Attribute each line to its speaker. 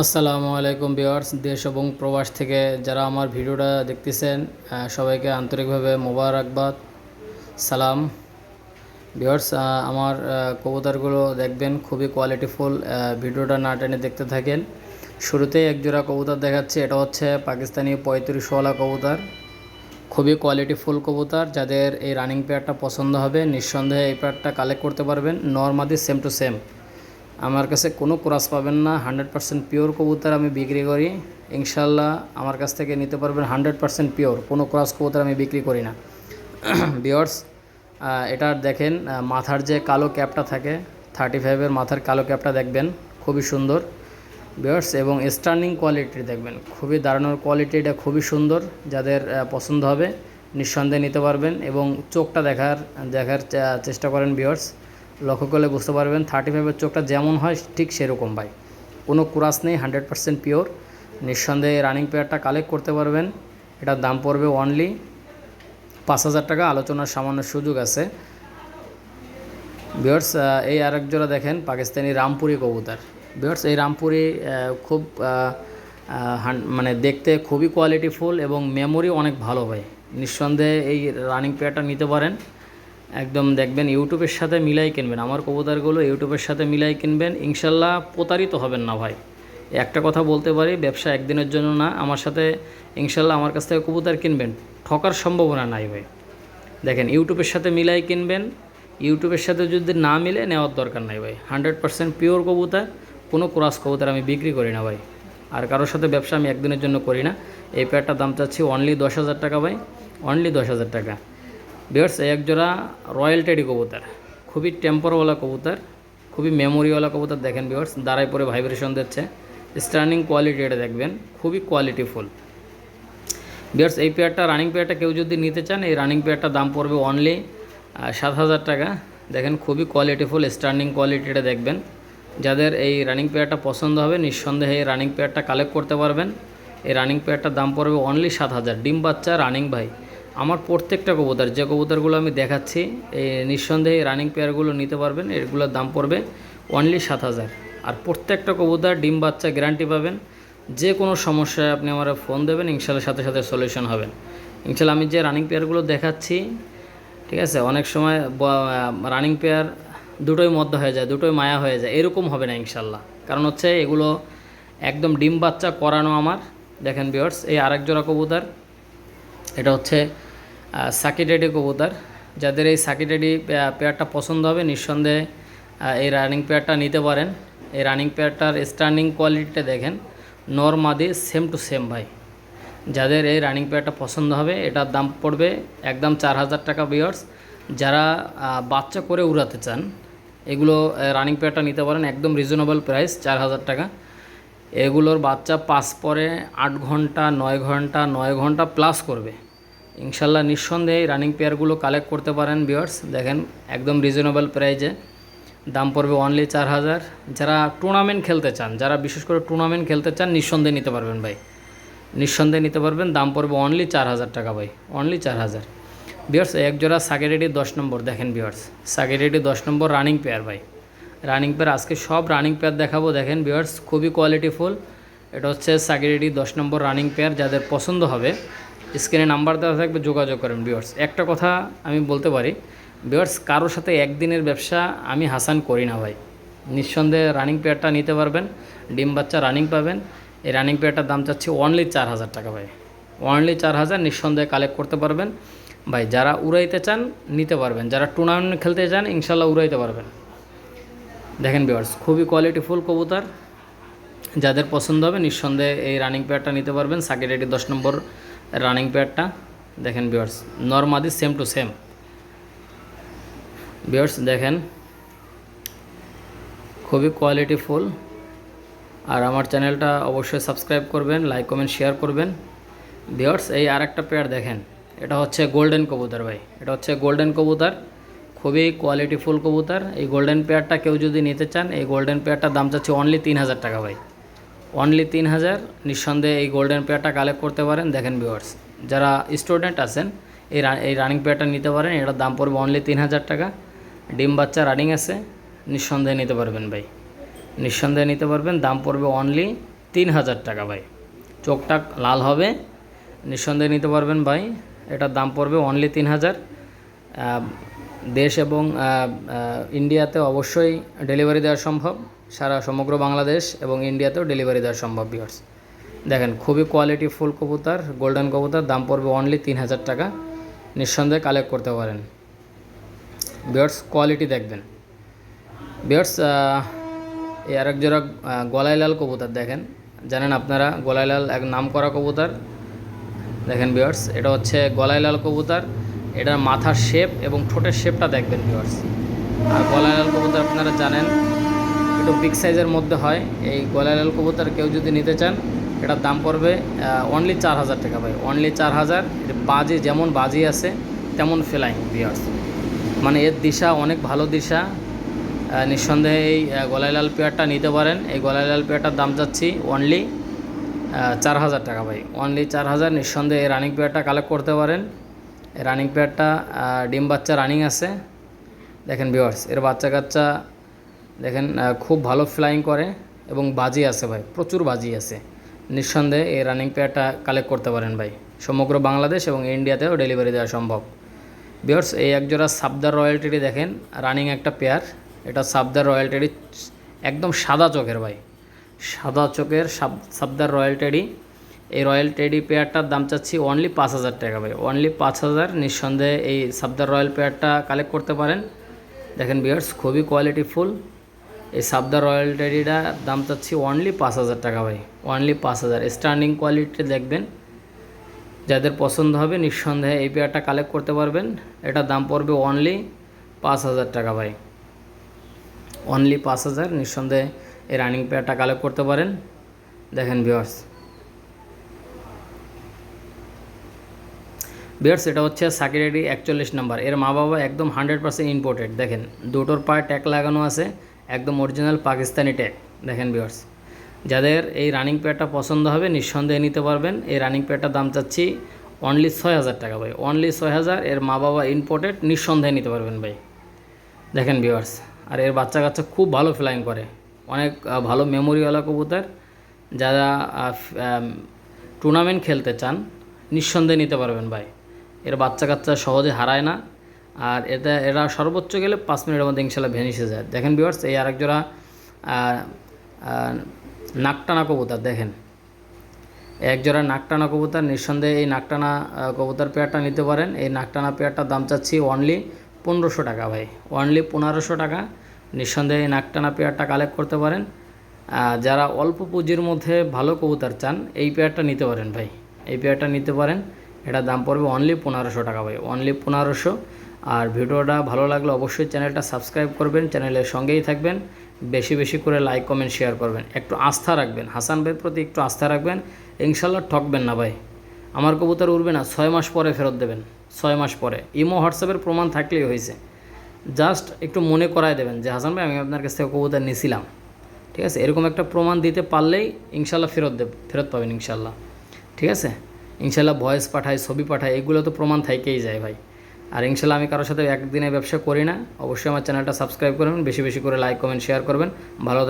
Speaker 1: আসসালামু আলাইকুম ভিউয়ার্স, দেশ এবং প্রবাস থেকে যারা আমার ভিডিওটা দেখতেছেন সবাইকে আন্তরিকভাবে মোবারকবাদ সালাম। ভিউয়ার্স, আমার কবুতরগুলো দেখবেন, খুবই কোয়ালিটিফুল। ভিডিওটা না টেনে দেখতে থাকেন। শুরুতেই একজোড়া কবুতর দেখাচ্ছে, এটা হচ্ছে পাকিস্তানি 35ওয়ালা কবুতর। খুবই কোয়ালিটিফুল কবুতর। যাদের এই রানিং পেয়ারটা পছন্দ হবে নিঃসন্দেহে এই পেয়ারটা কালেক্ট করতে পারবেন। নরমাদি সেম টু সেম, আমার কাছে কোনো ক্রস পাবেন না। 100% পিওর কবুতর আমি বিক্রি করি। ইনশাল্লাহ আমার কাছ থেকে নিতে পারবেন 100% পিওর, কোনো ক্রস কবুতর আমি বিক্রি করি না। ভিউয়ার্স, এটার দেখেন মাথার যে কালো ক্যাপটা থাকে, 35-এর মাথার কালো ক্যাপটা দেখবেন, খুবই সুন্দর ভিউয়ার্স। এবং স্টার্নিং কোয়ালিটি দেখবেন, খুবই দারুণ কোয়ালিটি, এটা খুবই সুন্দর। যাদের পছন্দ হবে নিঃসন্দেহে নিতে পারবেন। এবং চোখটা দেখার চেষ্টা করেন ভিউয়ার্স, লক্ষ্য করলে বুঝতে পারবেন 35-এর চোখটা যেমন হয় ঠিক সেরকম ভাই, কোনো ক্রাস নেই, 100% পিওর। নিঃসন্দেহে রানিং পেয়ারটা কালেক্ট করতে পারবেন। এটার দাম পড়বে অনলি 5,000 টাকা, আলোচনার সামান্য সুযোগ আছে ভিউয়ার্স। এই আরেক জোড়া দেখেন, পাকিস্তানি রামপুরি কবুতর। ভিউয়ার্স, এই রামপুরি খুব মানে দেখতে খুবই কোয়ালিটিফুল এবং মেমোরি অনেক ভালো ভাই। নিঃসন্দেহে এই রানিং পেয়ারটা নিতে পারেন। একদম দেখবেন ইউটিউবের সাথে মিলাই কিনবেন, আমার কবুতরগুলো ইউটিউবের সাথে মিলাই কিনবেন, ইনশাল্লাহ প্রতারিত হবেন না ভাই। একটা কথা বলতে পারি, ব্যবসা একদিনের জন্য না। আমার সাথে ইনশাল্লাহ আমার কাছ থেকে কবুতর কিনবেন, ঠকার সম্ভাবনা নাই ভাই। দেখেন ইউটিউবের সাথে মিলাই কিনবেন, ইউটিউবের সাথে যদি না মিলে নেওয়ার দরকার নাই ভাই। 100% পিওর কবুতর, কোনো ক্রস কবুতর আমি বিক্রি করি না ভাই। আর কারোর সাথে ব্যবসা আমি একদিনের জন্য করি না। এই পেয়ারটার দাম চাচ্ছি অনলি 10,000 টাকা ভাই, অনলি 10,000 টাকা। ভিউয়ার্স, এক জোড়া রয়্যাল টেডি কবুতর, খুবই টেম্পারওয়ালা কবুতর, খুবই মেমোরিওয়ালা কবুতর। দেখেন ভিউয়ার্স, দাঁড়াই পরে ভাইব্রেশন দিচ্ছে, স্টার্নিং কোয়ালিটি এটা দেখবেন, খুবই কোয়ালিটিফুল। ভিউয়ার্স, এই পেয়ারটা রানিং পেয়ারটা কেউ যদি নিতে চান, এই রানিং পেয়ারটার দাম পড়বে অনলি 7,000 টাকা। দেখেন খুবই কোয়ালিটিফুল, স্টার্নিং কোয়ালিটিটা দেখবেন। যাদের এই রানিং পেয়ারটা পছন্দ হবে নিঃসন্দেহে এই রানিং পেয়ারটা কালেক্ট করতে পারবেন। এই রানিং পেয়ারটার দাম পড়বে অনলি 7,000। ডিম বাচ্চা রানিং ভাই। আমার প্রত্যেকটা কবুতর, যে কবুতরগুলো আমি দেখাচ্ছি, এই নিঃসন্দেহে রানিং পেয়ারগুলো নিতে পারবেন। এগুলোর দাম পড়বে অনলি 7,000। আর প্রত্যেকটা কবুতর ডিম বাচ্চা গ্যারান্টি পাবেন। যে কোনো সমস্যায় আপনি আমার ফোন দেবেন, ইনশাল্লাহ সাথে সাথে সলিউশন হবেন ইনশাল্লাহ। আমি যে রানিং পেয়ারগুলো দেখাচ্ছি, ঠিক আছে, অনেক সময় রানিং পেয়ার দুটোই মধ্য হয়ে যায়, দুটোই মায়া হয়ে যায়, এরকম হবে না ইনশাল্লাহ। কারণ হচ্ছে এগুলো একদম ডিম বাচ্চা করানো আমার। দেখেন ভিউয়ার্স, এই আরেক জোড়া কবুতর, এটা হচ্ছে সাকিটেডি কবুতর। যাদের এই সাকিটেডি পেয়ারটা পছন্দ হবে নিঃসন্দেহে এই রানিং পেয়ারটা নিতে পারেন। এই রানিং পেয়ারটার স্টার্নিং কোয়ালিটিটা দেখেন, নরমাদি সেম টু সেম ভাই। যাদের এই রানিং পেয়ারটা পছন্দ হবে এটার দাম পড়বে একদম 4,000 টাকা ভিউয়ার্স। যারা বাচ্চা করে উড়াতে চান এগুলো রানিং পেয়ারটা নিতে পারেন, একদম রিজনেবল প্রাইস, 4,000 টাকা। এগুলোর বাচ্চা 5 পরে 8 ঘন্টা 9 ঘন্টা 9 ঘন্টা প্লাস করবে ইনশাল্লাহ। নিঃসন্দেহে রানিং পেয়ারগুলো কালেক্ট করতে পারেন ভিউয়ার্স। দেখেন একদম রিজনেবল প্রাইজে দাম পড়বে অনলি 4,000। যারা টুর্নামেন্ট খেলতে চান, যারা বিশেষ করে টুর্নামেন্ট খেলতে চান, নিঃসন্দেহে নিতে পারবেন ভাই, নিঃসন্দেহে নিতে পারবেন। দাম পড়বে অনলি 4,000 টাকা ভাই, অনলি 4,000। ভিউয়ার্স, এক জোড়া সাগেরেডি 10 নম্বর দেখেন ভিউয়ার্স, সাগেরেডি 10 নম্বর রানিং পেয়ার ভাই। রানিং পেয়ার আজকে সব রানিং পেয়ার দেখাবো। দেখেন ভিউয়ার্স, খুবই কোয়ালিটিফুল। এটা হচ্ছে সাগেরেডি 10 নম্বর রানিং পেয়ার। যাদের পছন্দ হবে স্ক্রিনে নাম্বার দেওয়া থাকবে, যোগাযোগ করেন ভিউয়ার্স। একটা কথা আমি বলতে পারি ভিউয়ার্স, কারোর সাথে একদিনের ব্যবসা আমি হাসান করি না ভাই। নিঃসন্দেহে রানিং পেয়ারটা নিতে পারবেন, ডিম বাচ্চা রানিং পাবেন। এই রানিং পেয়ারটার দাম চাচ্ছি অনলি 4,000 টাকা ভাই, অনলি 4,000। নিঃসন্দেহে কালেক্ট করতে পারবেন ভাই। যারা উড়াইতে চান নিতে পারবেন, যারা টুর্নামেন্ট খেলতে চান ইনশাল্লাহ উড়াইতে পারবেন। দেখেন ভিউয়ার্স, খুবই কোয়ালিটিফুল কবুতর। যাদের পছন্দ হবে নিঃসন্দেহে এই রানিং পেয়ারটা নিতে পারবেন, সাকিরেডি 10 নম্বর রানিং পেয়ারটা। দেখেন ভিউয়ার্স, নরমাদি সেম টু সেম ভিউয়ার্স। দেখেন খুবই কোয়ালিটিফুল। আর আমার চ্যানেলটা অবশ্যই সাবস্ক্রাইব করবেন, লাইক কমেন্ট শেয়ার করবেন ভিউয়ার্স। এই আরেকটা পেয়ার দেখেন, এটা হচ্ছে গোল্ডেন কবুতর ভাই, এটা হচ্ছে গোল্ডেন কবুতর, খুবই কোয়ালিটিফুল কবুতর। এই গোল্ডেন পেয়ারটা কেউ যদি নিতে চান, এই গোল্ডেন পেয়ারটার দাম চাচ্ছি অনলি 3,000 টাকা ভাই, অনলি 3,000। নিঃসন্দেহে এই গোল্ডেন পেয়ারটা কালেক্ট করতে পারেন। দেখেন ভিউয়ার্স, যারা স্টুডেন্ট আছেন এই রানিং পেয়ারটা নিতে পারেন। এটার দাম পড়বে অনলি 3,000 টাকা। ডিম বাচ্চা রানিং আছে, নিঃসন্দেহে নিতে পারবেন ভাই, নিঃসন্দেহে নিতে পারবেন। দাম পড়বে অনলি 3000 টাকা ভাই। চোখটা লাল হবে, নিঃসন্দেহে নিতে পারবেন ভাই। এটার দাম পড়বে অনলি 3000। দেশ এবং ইন্ডিয়াতে অবশ্যই ডেলিভারি দেওয়া সম্ভব, সমগ্র বাংলাদেশ এবং ইন্ডিয়াতেও ডেলিভারি দেওয়া সম্ভব ভিউয়ার্স। দেখেন খুবই কোয়ালিটি ফুল কবুতর, গোল্ডেন কবুতর, দাম পড়বে অনলি 3000 টাকা। নিঃসন্দেহে কালেক্ট করতে পারেন ভিউয়ার্স, কোয়ালিটি দেখবেন ভিউয়ার্স। এই আরেক জোড়া গলায় লাল কবুতর দেখেন, জানেন আপনারা গলায় লাল এক নাম করা কবুতর। দেখেন ভিউয়ার্স, এটা হচ্ছে গলায় লাল কবুতর। এটার মাথার শেপ এবং ঠোঁটের শেপটা দেখবেন ভিউয়ার্স। আর গলায় লাল কবুতর আপনারা জানেন একটু বিগ সাইজের মধ্যে হয়। এই গলায় লাল কবুতর কেউ যদি নিতে চান, এটার দাম পড়বে অনলি 4000 টাকা ভাই, অনলি 4000। বাজি যেমন বাজি আছে তেমন ফ্লাইং ভিউয়ার্স, মানে এর দিশা অনেক ভালো দিশা। নিঃসন্দেহে এই গলায় লাল পেয়ারটা নিতে পারেন। এই গলায় লাল পেয়ারটার দাম যাচ্ছি অনলি 4000 টাকা ভাই, অনলি 4000। নিঃসন্দেহে এই রানিং পেয়ারটা কালেক্ট করতে পারেন। এই রানিং পেয়ারটা ডিম বাচ্চা রানিং আছে। দেখেন ভিউয়ার্স, এর বাচ্চা কাচ্চা দেখেন খুব ভালো ফ্লাইং করে এবং বাজি আছে ভাই, প্রচুর বাজি আছে। নিঃসন্দেহে এই রানিং পেয়ারটা কালেক্ট করতে পারেন ভাই। সমগ্র বাংলাদেশ এবং ইন্ডিয়াতেও ডেলিভারি দেওয়া সম্ভব ভিউয়ার্স। এই একজোড়া সাবদার রয়্যালটি দেখেন, রানিং একটা পেয়ার। এটা সাবদার রয়্যালটি, একদম সাদা চোখের ভাই, সাদা চোখের সাবদার রয়্যালটি। এই রয়্যাল টেডি পেয়ারটার দাম চাচ্ছি অনলি 5000 টাকা ভাই, অনলি 5000। নিঃসন্দেহে এই সাবদার রয়্যাল পেয়ারটা কালেক্ট করতে পারেন। দেখেন ভিউয়ার্স, খুবই কোয়ালিটি ফুল। এই সাবদার রয়্যাল টেডিটার দাম চাচ্ছি অনলি 5000 টাকা ভাই, অনলি 5000। স্ট্যান্ডিং কোয়ালিটি দেখবেন, যাদের পছন্দ হবে নিঃসন্দেহে এই পেয়ারটা কালেক্ট করতে পারবেন। এটার দাম পড়বে অনলি 5000 টাকা ভাই, অনলি 5000। নিঃসন্দেহে এই রানিং পেয়ারটা কালেক্ট করতে পারেন। দেখেন ভিউয়ার্স, এটা হচ্ছে সাকিরেডি 41 নাম্বার। এর মা বাবা একদম 100% ইম্পোর্টেড। দেখেন দুটোর পায়ে ট্যাগ লাগানো আছে, একদম অরিজিনাল পাকিস্তানি ট্যাগ। দেখেন ভিউয়ার্স, যাদের এই রানিং পেয়ারটা পছন্দ হবে নিঃসন্দেহে নিতে পারবেন। এই রানিং পেয়ারটার দাম চাচ্ছি অনলি 6000 টাকা ভাই, অনলি 6000। এর মা বাবা ইম্পোর্টেড, নিঃসন্দেহে নিতে পারবেন ভাই। দেখেন ভিউয়ার্স, আর এর বাচ্চা কাচ্চা খুব ভালো ফ্লাইং করে, অনেক ভালো মেমোরিওয়ালা কবুতর। যারা টুর্নামেন্ট খেলতে চান নিঃসন্দেহে নিতে পারবেন ভাই। এর বাচ্চা কাচ্চা সহজে হারায় না, আর এরা সর্বোচ্চ গেলে 5 মিনিটের মধ্যে ইনশাল্লাহ ভেনিসে যায়। দেখেন ভিউয়ার্স, এই আরেক জোড়া নাকটানা কবুতর দেখেন, এক জোড়া নাকটানা কবুতর। নিঃসন্দেহে এই নাকটানা কবুতর পেয়ারটা নিতে পারেন। এই নাকটানা পেয়ারটার দাম চাচ্ছি অনলি 1500 টাকা ভাই, অনলি 1500 টাকা। নিঃসন্দেহে এই নাকটানা পেয়ারটা কালেক্ট করতে পারেন। যারা অল্প পুঁজির মধ্যে ভালো কবুতর চান এই পেয়ারটা নিতে পারেন ভাই, এই পেয়ারটা নিতে পারেন। এটার দাম পড়বে অনলি 1500 টাকা ভাই, অনলি 1500। আর ভিডিওটা ভালো লাগলে অবশ্যই চ্যানেলটা সাবস্ক্রাইব করবেন, চ্যানেলের সঙ্গেই থাকবেন। বেশি বেশি করে লাইক কমেন্ট শেয়ার করবেন, একটু আস্থা রাখবেন হাসান ভাইয়ের প্রতি, একটু আস্থা রাখবেন। ইনশাল্লাহ ঠকবেন না ভাই। আমার কবুতর উড়বে না, 6 মাস পরে ফেরত দেবেন, 6 মাস পরে। ইমো হোয়াটসঅ্যাপের প্রমাণ থাকলেই হয়েছে, জাস্ট একটু মনে করায় দেবেন যে হাসান ভাই আমি আপনার কাছ থেকে কবুতর নিয়েছিলাম, ঠিক আছে? এরকম একটা প্রমাণ দিতে পারলেই ইনশাল্লাহ ফেরত পাবেন ইনশাল্লাহ, ঠিক আছে? ইনশাল্লাহ ভয়েস পাঠাই, ছবি পাঠাই, এগুলো তো প্রমাণ থাকেই যায় ভাই। আর ইনশাল্লাহ আমি কারোর সাথে একদিনে ব্যবসা করি না। অবশ্যই আমার চ্যানেলটা সাবস্ক্রাইব করবেন, বেশি বেশি করে লাইক কমেন্ট শেয়ার করবেন। ভালো